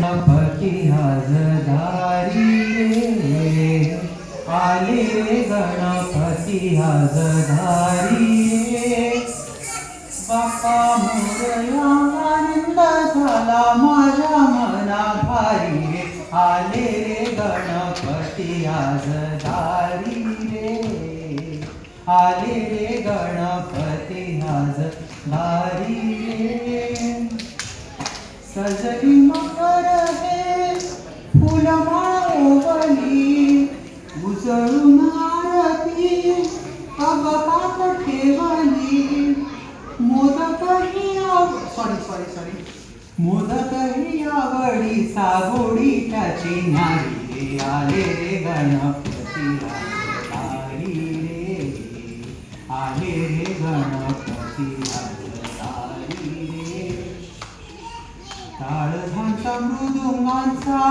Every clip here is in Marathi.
गणपती आज दारी रे, आले रे गणपती आज दारी रे. बाप्पा मोरया आनंद झाला माझ्या मना भारी रे, आले रे गणपती आज दारी रे, आले रे गणपती आज दारी रे. सजली मकर हे फुलमाळ ओवली, उजळून आरती अगपात ठेवली. मोदकही मोदकही आवडी सागोडी त्याची न्यारी रे, आले रे गणपती आज दारी रे, आले रे गणपती आज दारी रे. टाळझांचा मृदुंगांचा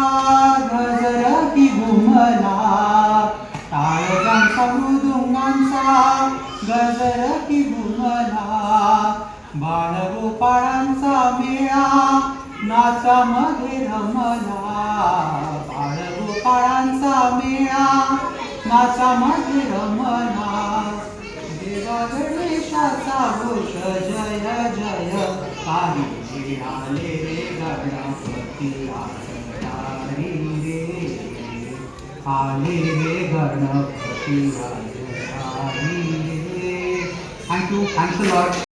गजर की घुमला, टाळझांचा मृदुंगांचा गजर की घुमला. बाळगोपाळांचा मेळा नाचामध्ये रमला, बाळगोपाळांचा मेळा नाचामध्ये रमला. देवा गणेशाचा घोष जय जय काही रे, आले रे गणपती आज दारी रे, आले रे गणपती आज दारी रे. Thank you, thanks a lot.